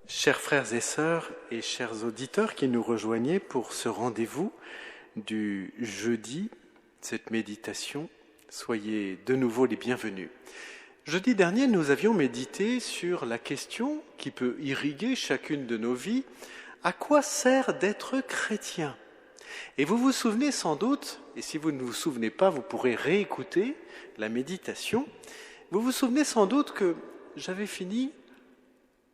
Chers frères et sœurs et chers auditeurs qui nous rejoignez pour ce rendez-vous du jeudi, cette méditation, soyez de nouveau les bienvenus. Jeudi dernier, nous avions médité sur la question qui peut irriguer chacune de nos vies, à quoi sert d'être chrétien ? Et vous vous souvenez sans doute, et si vous ne vous souvenez pas, vous pourrez réécouter la méditation, vous vous souvenez sans doute que j'avais fini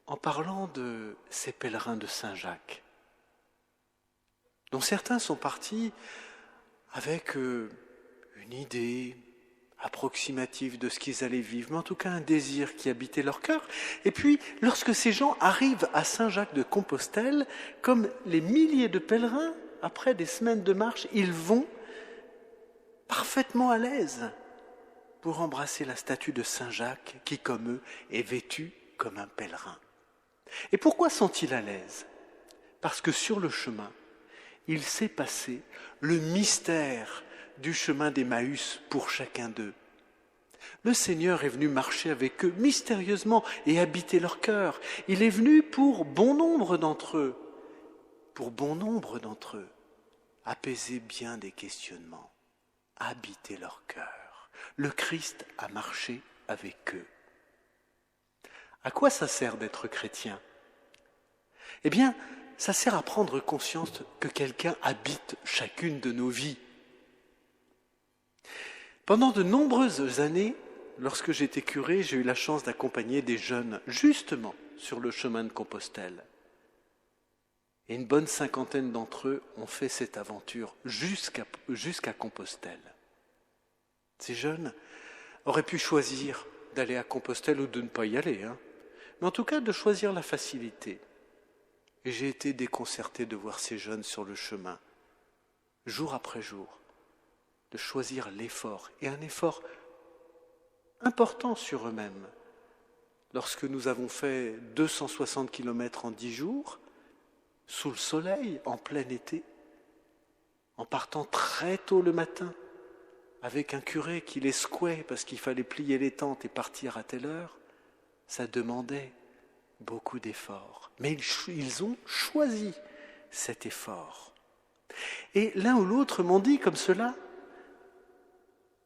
en parlant de ces pèlerins de Saint-Jacques, dont certains sont partis avec une idée approximative de ce qu'ils allaient vivre, mais en tout cas un désir qui habitait leur cœur. Et puis, lorsque ces gens arrivent à Saint-Jacques de Compostelle, comme les milliers de pèlerins, après des semaines de marche, ils vont parfaitement à l'aise pour embrasser la statue de Saint-Jacques qui, comme eux, est vêtue comme un pèlerin. Et pourquoi sont-ils à l'aise ? Parce que sur le chemin, il s'est passé le mystère du chemin d'Emmaüs pour chacun d'eux. Le Seigneur est venu marcher avec eux mystérieusement et habiter leur cœur. Il est venu pour bon nombre d'entre eux, apaiser bien des questionnements, habiter leur cœur. Le Christ a marché avec eux. À quoi ça sert d'être chrétien ? Eh bien, ça sert à prendre conscience que quelqu'un habite chacune de nos vies. Pendant de nombreuses années, lorsque j'étais curé, j'ai eu la chance d'accompagner des jeunes, justement, sur le chemin de Compostelle. Et une bonne cinquantaine d'entre eux ont fait cette aventure jusqu'à Compostelle. Ces jeunes auraient pu choisir d'aller à Compostelle ou de ne pas y aller, mais en tout cas de choisir la facilité. Et j'ai été déconcerté de voir ces jeunes sur le chemin, jour après jour, de choisir l'effort, et un effort important sur eux-mêmes. Lorsque nous avons fait 260 km en 10 jours, sous le soleil, en plein été, en partant très tôt le matin, avec un curé qui les secouait parce qu'il fallait plier les tentes et partir à telle heure, ça demandait beaucoup d'efforts. Mais ils ont choisi cet effort. Et l'un ou l'autre m'ont dit comme cela,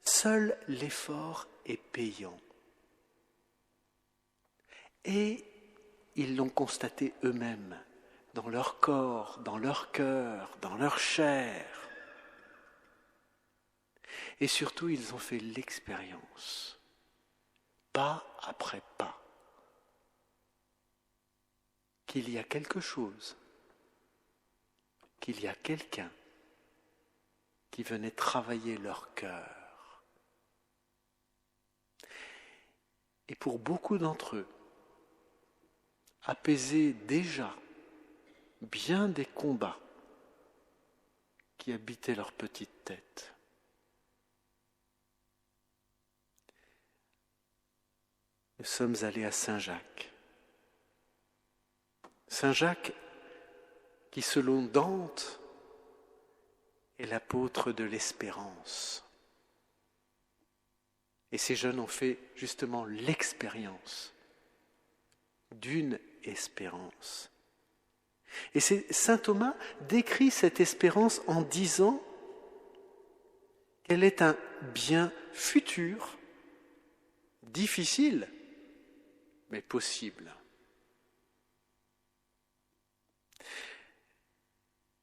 seul l'effort est payant. Et ils l'ont constaté eux-mêmes, dans leur corps, dans leur cœur, dans leur chair. Et surtout, ils ont fait l'expérience, pas après pas, qu'il y a quelque chose, qu'il y a quelqu'un qui venait travailler leur cœur. Et pour beaucoup d'entre eux, apaiser déjà bien des combats qui habitaient leur petite tête. Nous sommes allés à Saint-Jacques. Saint-Jacques, qui selon Dante est l'apôtre de l'espérance. Et ces jeunes ont fait justement l'expérience d'une espérance. Et saint Thomas décrit cette espérance en disant qu'elle est un bien futur, difficile, mais possible.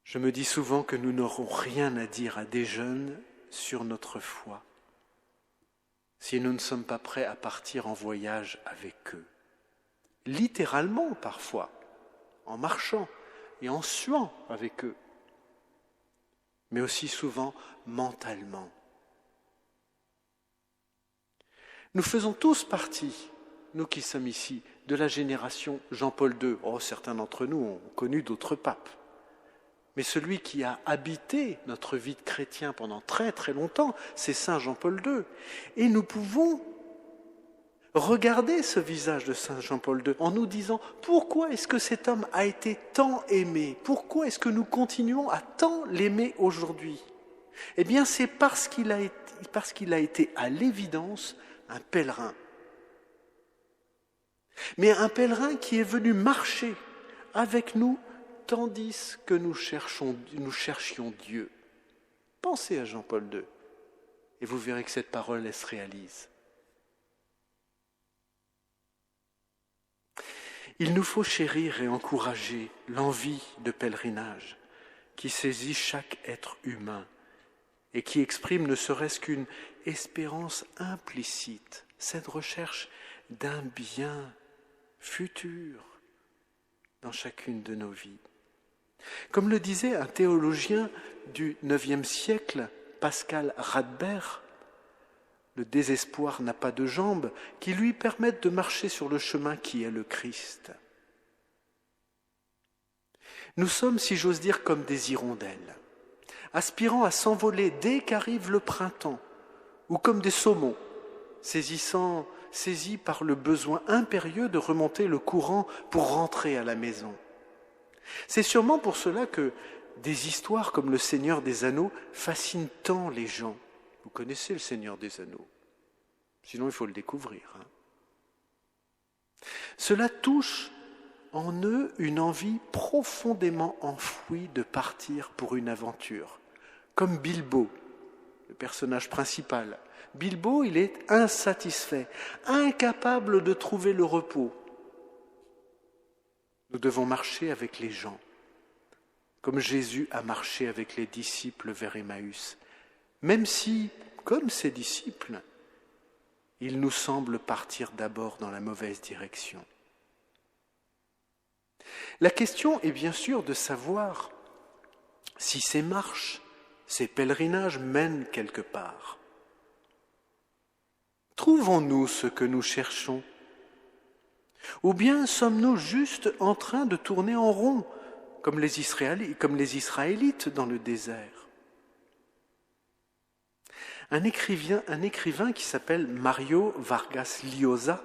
Je me dis souvent que nous n'aurons rien à dire à des jeunes sur notre foi si nous ne sommes pas prêts à partir en voyage avec eux. Littéralement parfois, en marchant et en suant avec eux, mais aussi souvent mentalement. Nous faisons tous partie, nous qui sommes ici, de la génération Jean-Paul II. Certains d'entre nous ont connu d'autres papes. Mais celui qui a habité notre vie de chrétien pendant très très longtemps, c'est Saint Jean-Paul II. Et nous pouvons regarder ce visage de Saint Jean-Paul II en nous disant « Pourquoi est-ce que cet homme a été tant aimé ? Pourquoi est-ce que nous continuons à tant l'aimer aujourd'hui ?» Eh bien, c'est parce qu'il a été à l'évidence un pèlerin. Mais un pèlerin qui est venu marcher avec nous, tandis que nous cherchions Dieu. Pensez à Jean-Paul II, et vous verrez que cette parole, elle se réalise. Il nous faut chérir et encourager l'envie de pèlerinage qui saisit chaque être humain et qui exprime ne serait-ce qu'une espérance implicite, cette recherche d'un bien futur dans chacune de nos vies. Comme le disait un théologien du IXe siècle, Pascal Radbert, le désespoir n'a pas de jambes qui lui permettent de marcher sur le chemin qui est le Christ. Nous sommes, si j'ose dire, comme des hirondelles, aspirant à s'envoler dès qu'arrive le printemps, ou comme des saumons, saisis par le besoin impérieux de remonter le courant pour rentrer à la maison. C'est sûrement pour cela que des histoires comme le Seigneur des Anneaux fascinent tant les gens. Vous connaissez le Seigneur des Anneaux, sinon il faut le découvrir. Cela touche en eux une envie profondément enfouie de partir pour une aventure, comme Bilbo, le personnage principal. Bilbo, il est insatisfait, incapable de trouver le repos. Nous devons marcher avec les gens, comme Jésus a marché avec les disciples vers Emmaüs, même si, comme ses disciples, il nous semble partir d'abord dans la mauvaise direction. La question est bien sûr de savoir si ces marches, ces pèlerinages mènent quelque part. Trouvons-nous ce que nous cherchons ? Ou bien sommes-nous juste en train de tourner en rond, comme les Israélites dans le désert ? Un écrivain qui s'appelle Mario Vargas Llosa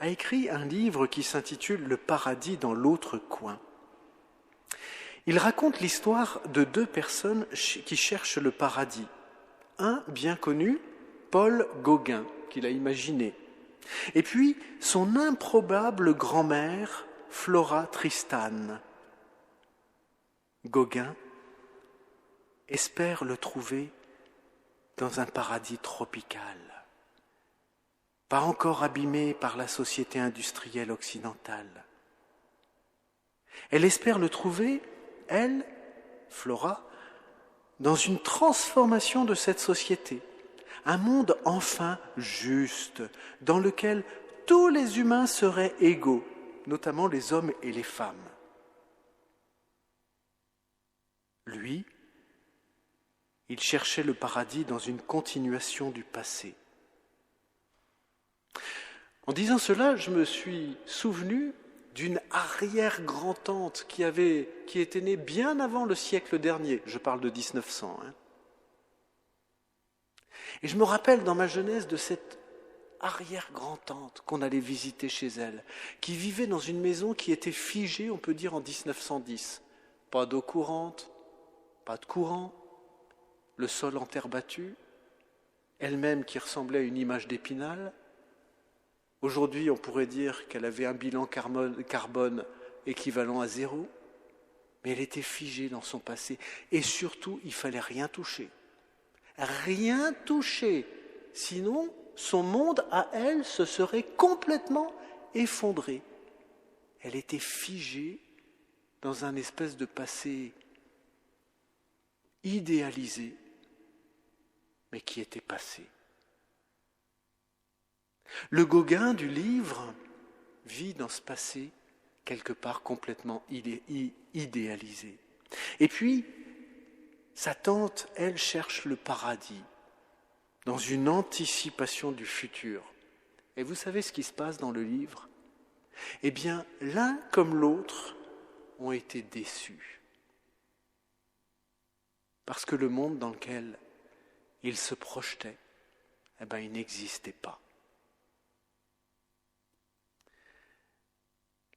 a écrit un livre qui s'intitule « Le paradis dans l'autre coin ». Il raconte l'histoire de deux personnes qui cherchent le paradis. Un bien connu, Paul Gauguin, qu'il a imaginé. Et puis son improbable grand-mère, Flora Tristan. Gauguin espère le trouver dans un paradis tropical, pas encore abîmé par la société industrielle occidentale. Elle espère le trouver, elle, Flora, dans une transformation de cette société, un monde enfin juste, dans lequel tous les humains seraient égaux, notamment les hommes et les femmes. Lui, il cherchait le paradis dans une continuation du passé. En disant cela, je me suis souvenu d'une arrière-grand-tante qui était née bien avant le siècle dernier. Je parle de 1900. Et je me rappelle dans ma jeunesse de cette arrière-grand-tante qu'on allait visiter chez elle, qui vivait dans une maison qui était figée, on peut dire, en 1910. Pas d'eau courante, pas de courant, le sol en terre battue, elle-même qui ressemblait à une image d'Épinal. Aujourd'hui, on pourrait dire qu'elle avait un bilan carbone équivalent à 0, mais elle était figée dans son passé. Et surtout, il ne fallait rien toucher. Rien toucher, sinon son monde à elle se serait complètement effondré. Elle était figée dans un espèce de passé idéalisé, mais qui était passé. Le Gauguin du livre vit dans ce passé quelque part complètement idéalisé. Et puis, sa tante, elle, cherche le paradis dans une anticipation du futur. Et vous savez ce qui se passe dans le livre ? Eh bien, l'un comme l'autre ont été déçus. Parce que le monde dans lequel ils se projetaient, il n'existait pas.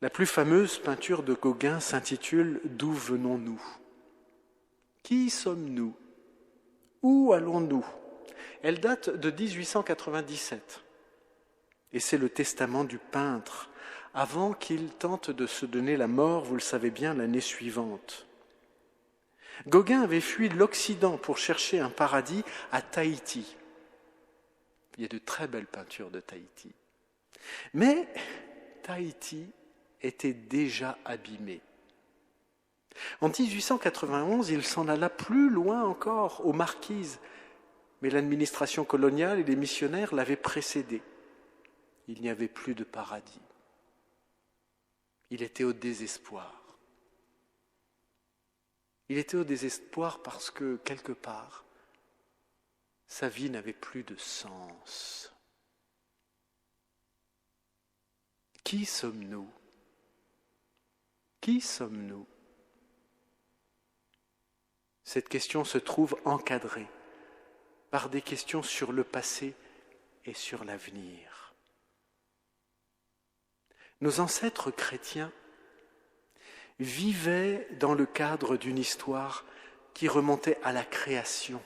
La plus fameuse peinture de Gauguin s'intitule « D'où venons-nous » ? Qui sommes-nous ? Où allons-nous ? Elle date de 1897. Et c'est le testament du peintre avant qu'il tente de se donner la mort, vous le savez bien, l'année suivante. Gauguin avait fui l'Occident pour chercher un paradis à Tahiti. Il y a de très belles peintures de Tahiti. Mais Tahiti était déjà abîmé. En 1891, il s'en alla plus loin encore, aux Marquises, mais l'administration coloniale et les missionnaires l'avaient précédé. Il n'y avait plus de paradis. Il était au désespoir. Il était au désespoir parce que, quelque part, sa vie n'avait plus de sens. Qui sommes-nous ? Qui sommes-nous ? Cette question se trouve encadrée par des questions sur le passé et sur l'avenir. Nos ancêtres chrétiens vivaient dans le cadre d'une histoire qui remontait à la création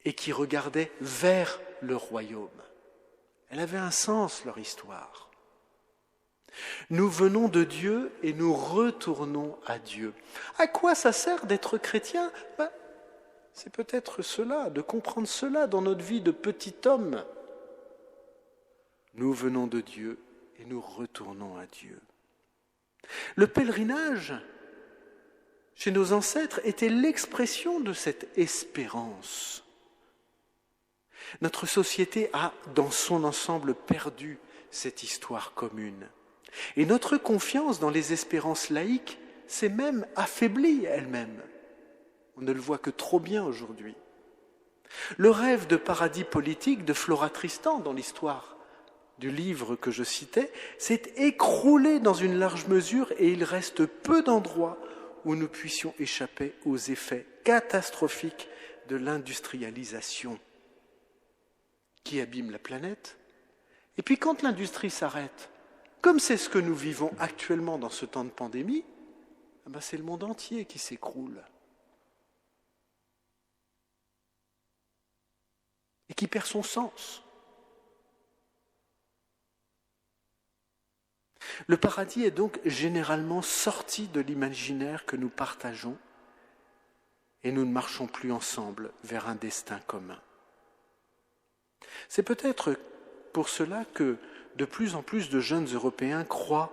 et qui regardait vers le royaume. Elle avait un sens, leur histoire. Nous venons de Dieu et nous retournons à Dieu. À quoi ça sert d'être chrétien ? C'est peut-être cela, de comprendre cela dans notre vie de petit homme. Nous venons de Dieu et nous retournons à Dieu. Le pèlerinage, chez nos ancêtres, était l'expression de cette espérance. Notre société a, dans son ensemble, perdu cette histoire commune. Et notre confiance dans les espérances laïques s'est même affaiblie elle-même. On ne le voit que trop bien aujourd'hui. Le rêve de paradis politique de Flora Tristan, dans l'histoire du livre que je citais, s'est écroulé dans une large mesure et il reste peu d'endroits où nous puissions échapper aux effets catastrophiques de l'industrialisation qui abîme la planète. Et puis quand l'industrie s'arrête, comme c'est ce que nous vivons actuellement dans ce temps de pandémie, c'est le monde entier qui s'écroule et qui perd son sens. Le paradis est donc généralement sorti de l'imaginaire que nous partageons et nous ne marchons plus ensemble vers un destin commun. C'est peut-être pour cela que de plus en plus de jeunes Européens croient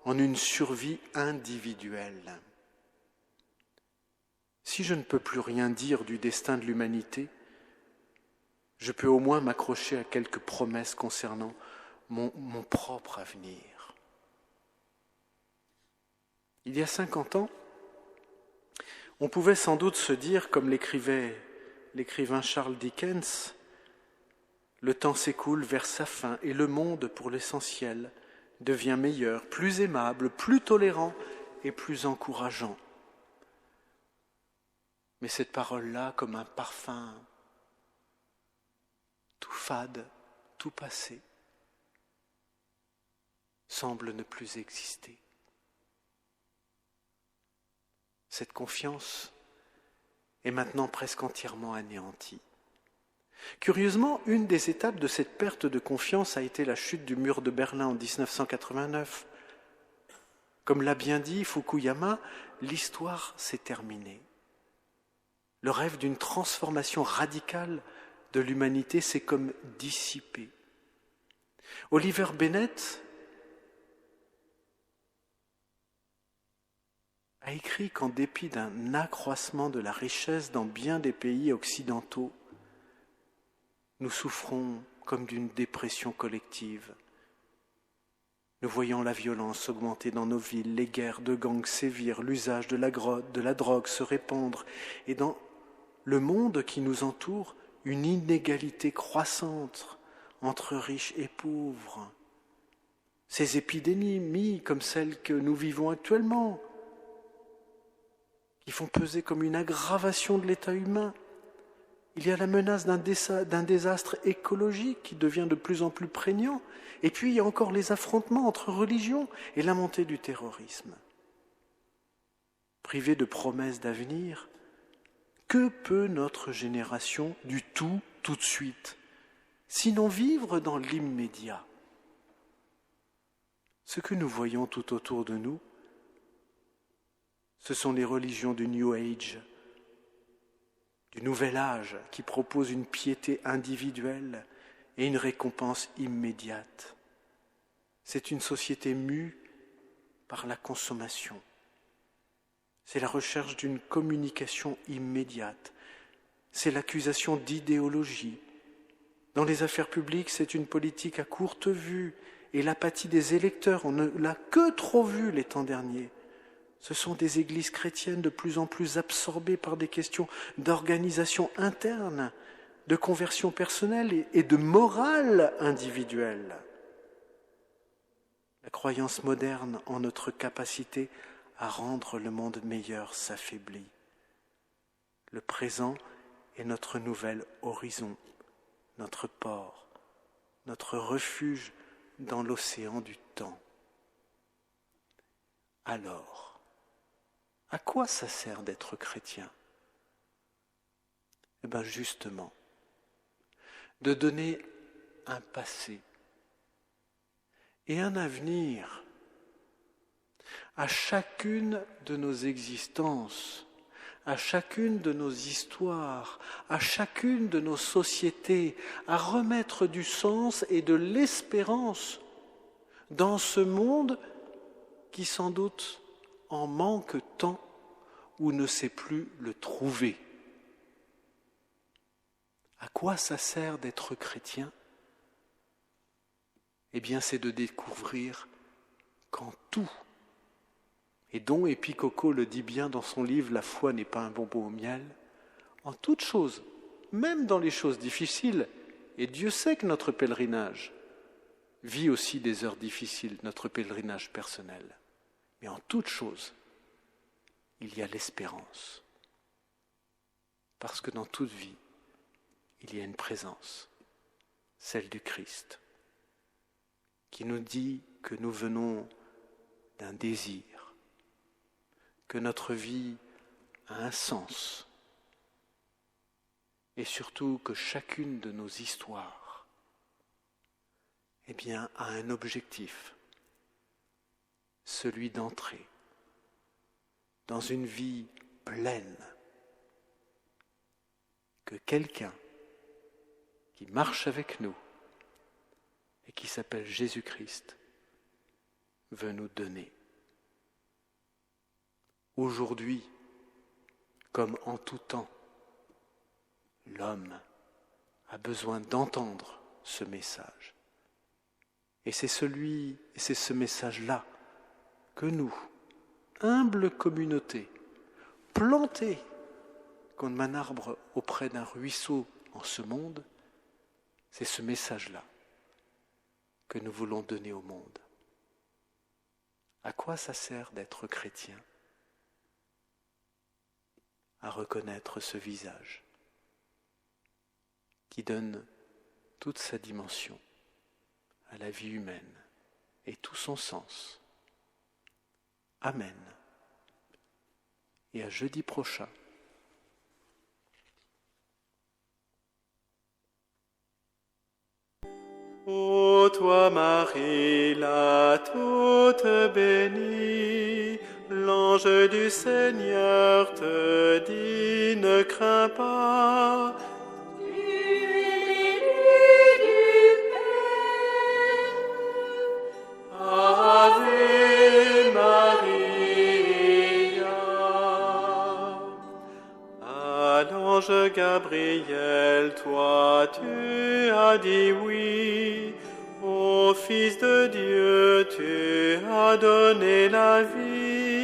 en une survie individuelle. Si je ne peux plus rien dire du destin de l'humanité, je peux au moins m'accrocher à quelques promesses concernant mon propre avenir. Il y a 50 ans, on pouvait sans doute se dire, comme l'écrivait l'écrivain Charles Dickens, « Le temps s'écoule vers sa fin et le monde, pour l'essentiel, devient meilleur, plus aimable, plus tolérant et plus encourageant. » Mais cette parole-là, comme un parfum tout fade, tout passé, semble ne plus exister. Cette confiance est maintenant presque entièrement anéantie. Curieusement, une des étapes de cette perte de confiance a été la chute du mur de Berlin en 1989. Comme l'a bien dit Fukuyama, l'histoire s'est terminée. Le rêve d'une transformation radicale de l'humanité s'est comme dissipé. Oliver Bennett a écrit qu'en dépit d'un accroissement de la richesse dans bien des pays occidentaux, nous souffrons comme d'une dépression collective. Nous voyons la violence augmenter dans nos villes, les guerres de gangs sévir, l'usage de la drogue se répandre, et dans le monde qui nous entoure, une inégalité croissante entre riches et pauvres. Ces épidémies, comme celles que nous vivons actuellement, qui font peser comme une aggravation de l'état humain. Il y a la menace d'un désastre écologique qui devient de plus en plus prégnant. Et puis il y a encore les affrontements entre religions et la montée du terrorisme. Privée de promesses d'avenir, que peut notre génération du tout de suite, sinon vivre dans l'immédiat ? Ce que nous voyons tout autour de nous, ce sont les religions du New Age, du Nouvel Âge, qui proposent une piété individuelle et une récompense immédiate. C'est une société mue par la consommation. C'est la recherche d'une communication immédiate. C'est l'accusation d'idéologie. Dans les affaires publiques, c'est une politique à courte vue et l'apathie des électeurs. On ne l'a que trop vu les temps derniers. Ce sont des églises chrétiennes de plus en plus absorbées par des questions d'organisation interne, de conversion personnelle et de morale individuelle. La croyance moderne en notre capacité à rendre le monde meilleur s'affaiblit. Le présent est notre nouvel horizon, notre port, notre refuge dans l'océan du temps. Alors, à quoi ça sert d'être chrétien ? Eh bien justement, de donner un passé et un avenir à chacune de nos existences, à chacune de nos histoires, à chacune de nos sociétés, à remettre du sens et de l'espérance dans ce monde qui sans doute en manque tant ou ne sait plus le trouver. À quoi ça sert d'être chrétien ? Eh bien, c'est de découvrir qu'en tout, et dont Épicoco le dit bien dans son livre « La foi n'est pas un bonbon au miel », en toute chose, même dans les choses difficiles, et Dieu sait que notre pèlerinage vit aussi des heures difficiles, notre pèlerinage personnel, mais en toute chose, il y a l'espérance. Parce que dans toute vie, il y a une présence, celle du Christ, qui nous dit que nous venons d'un désir, que notre vie a un sens, et surtout que chacune de nos histoires, eh bien, a un objectif, celui d'entrer dans une vie pleine, que quelqu'un qui marche avec nous et qui s'appelle Jésus-Christ veut nous donner. Aujourd'hui, comme en tout temps, l'homme a besoin d'entendre ce message. Et c'est ce message-là que nous, humble communauté, plantée comme un arbre auprès d'un ruisseau en ce monde, c'est ce message-là que nous voulons donner au monde. À quoi ça sert d'être chrétien ? À reconnaître ce visage qui donne toute sa dimension à la vie humaine et tout son sens. Amen. Et à jeudi prochain. Ô toi Marie, la toute bénie, l'ange du Seigneur te dit, ne crains pas. Tu es l'élu du Père. Ave Maria. À l'ange Gabriel, toi tu as dit oui. Ô Fils de Dieu, tu as donné la vie.